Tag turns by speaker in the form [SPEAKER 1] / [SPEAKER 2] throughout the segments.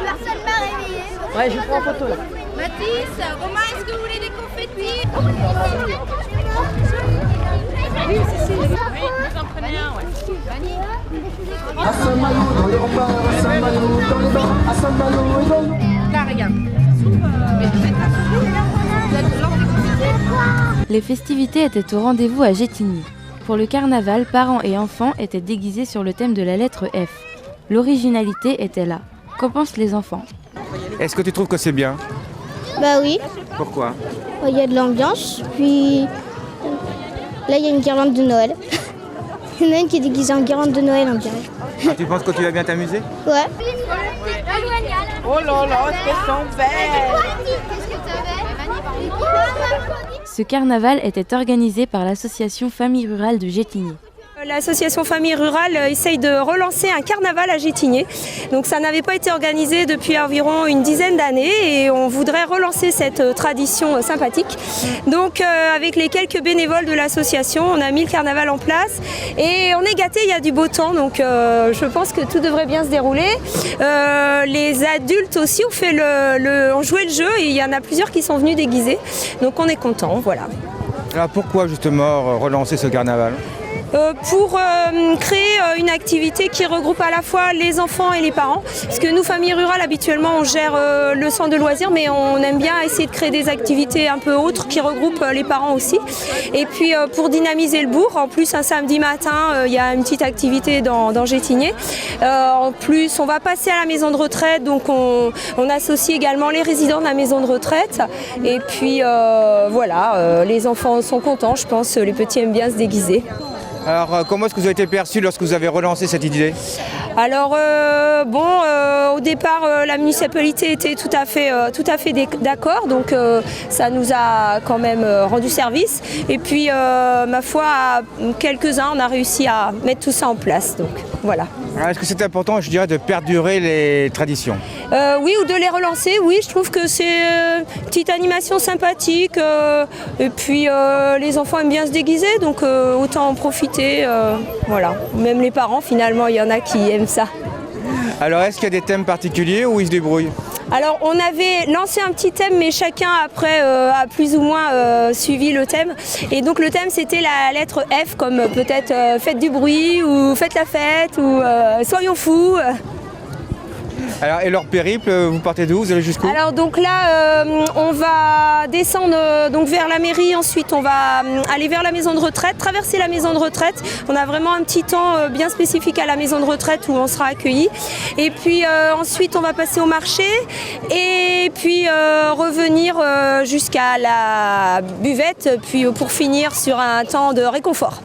[SPEAKER 1] Personne m'a réveillé.
[SPEAKER 2] Ouais, je prends en photo là.
[SPEAKER 3] Mathis, Romain, est-ce que vous voulez des confettis?
[SPEAKER 1] Oui, c'est
[SPEAKER 3] Oui, vous en prenez un, ouais. Là, regarde.
[SPEAKER 4] Les festivités étaient au rendez-vous à Gétigny. Pour le carnaval, parents et enfants étaient déguisés sur le thème de la lettre F. L'originalité était là. Qu'en pensent les enfants?
[SPEAKER 5] Est-ce que tu trouves que c'est bien?
[SPEAKER 1] Bah oui,
[SPEAKER 5] Pourquoi?
[SPEAKER 1] il y a de l'ambiance, puis là il y a une guirlande de Noël. Il y en a une qui est déguisée en guirlande de Noël, on dirait.
[SPEAKER 5] Ah, tu penses que tu vas bien t'amuser?
[SPEAKER 1] Ouais.
[SPEAKER 2] Oh là là, qu'elles sont belles!
[SPEAKER 4] Ce carnaval était organisé par l'association Famille Rurale de Gétigny.
[SPEAKER 6] L'association Famille Rurale essaye de relancer un carnaval à Gétigny. Donc ça n'avait pas été organisé depuis environ une dizaine d'années et on voudrait relancer cette tradition sympathique. Donc avec les quelques bénévoles de l'association, on a mis le carnaval en place et on est gâtés, il y a du beau temps, donc je pense que tout devrait bien se dérouler. Les adultes aussi ont joué le jeu et il y en a plusieurs qui sont venus déguisés. Donc on est contents, voilà.
[SPEAKER 5] Alors pourquoi justement relancer ce carnaval?
[SPEAKER 6] Pour créer une activité qui regroupe à la fois les enfants et les parents. Parce que nous, Famille Rurale, habituellement, on gère le centre de loisirs, mais on aime bien essayer de créer des activités un peu autres qui regroupent les parents aussi. Et puis pour dynamiser le bourg, en plus un samedi matin, il y a une petite activité dans Gétigné. En plus, on va passer à la maison de retraite, donc on associe également les résidents de la maison de retraite. Et puis voilà, les enfants sont contents, je pense, les petits aiment bien se déguiser.
[SPEAKER 5] Alors comment est-ce que vous avez été perçu lorsque vous avez relancé cette idée?
[SPEAKER 6] Alors au départ la municipalité était tout à fait d'accord, donc ça nous a quand même rendu service. Et puis ma foi, à quelques-uns, on a réussi à mettre tout ça en place. Donc voilà.
[SPEAKER 5] Alors, est-ce que c'est important, je dirais, de perdurer les traditions?
[SPEAKER 6] Oui, ou de les relancer, oui, je trouve que c'est une petite animation sympathique. Et puis les enfants aiment bien se déguiser, donc autant en profiter. Voilà. Même les parents, finalement, il y en a qui aiment ça.
[SPEAKER 5] Alors est-ce qu'il y a des thèmes particuliers ou ils se débrouillent?
[SPEAKER 6] Alors on avait lancé un petit thème, mais chacun après a plus ou moins suivi le thème. Et donc le thème c'était la lettre F, comme peut-être faites du bruit ou faites la fête ou soyons fous.
[SPEAKER 5] Alors, et leur périple, vous partez d'où? Vous allez jusqu'où?
[SPEAKER 6] Alors donc là, on va descendre donc vers la mairie, ensuite on va aller vers la maison de retraite, traverser la maison de retraite. On a vraiment un petit temps bien spécifique à la maison de retraite où on sera accueillis. Et puis ensuite on va passer au marché et puis revenir jusqu'à la buvette, puis pour finir sur un temps de réconfort.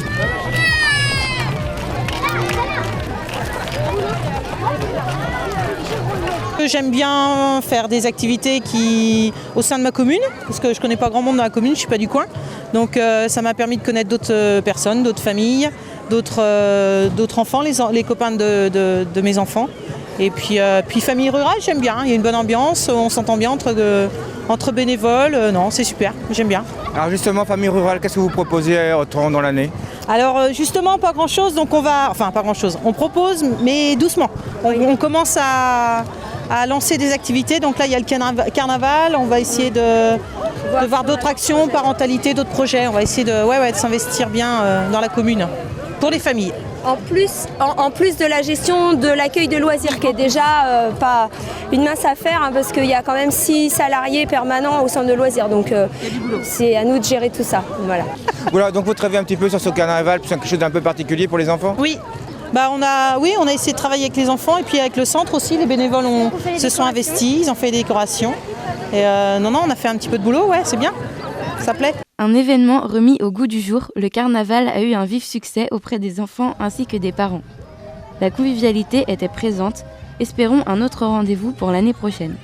[SPEAKER 2] J'aime bien faire des activités au sein de ma commune, parce que je ne connais pas grand monde dans la commune, je ne suis pas du coin. Donc ça m'a permis de connaître d'autres personnes, d'autres familles, d'autres enfants, les copains de mes enfants. Et puis Famille Rurale, j'aime bien, il y a une bonne ambiance, on s'entend bien entre bénévoles, non, c'est super, j'aime bien.
[SPEAKER 5] Alors justement, Famille Rurale, qu'est-ce que vous proposez autrement dans l'année?
[SPEAKER 2] Alors justement, pas grand-chose, donc pas grand-chose, on propose, mais doucement. On commence à lancer des activités, donc là il y a le carnaval, on va essayer de voir d'autres actions, parentalité, d'autres projets, on va essayer de s'investir bien dans la commune, pour les familles.
[SPEAKER 6] En plus de la gestion de l'accueil de loisirs qui est déjà pas une mince affaire, hein, parce qu'il y a quand même 6 salariés permanents au centre de loisirs, donc c'est à nous de gérer tout ça.
[SPEAKER 5] Voilà, donc vous travaillez un petit peu sur ce carnaval, c'est quelque chose d'un peu particulier pour les enfants?
[SPEAKER 2] Oui. On a essayé de travailler avec les enfants et puis avec le centre aussi, les bénévoles se sont investis, ils ont fait des décorations. Et on a fait un petit peu de boulot, ouais, c'est bien, ça plaît.
[SPEAKER 4] Un événement remis au goût du jour, le carnaval a eu un vif succès auprès des enfants ainsi que des parents. La convivialité était présente, espérons un autre rendez-vous pour l'année prochaine.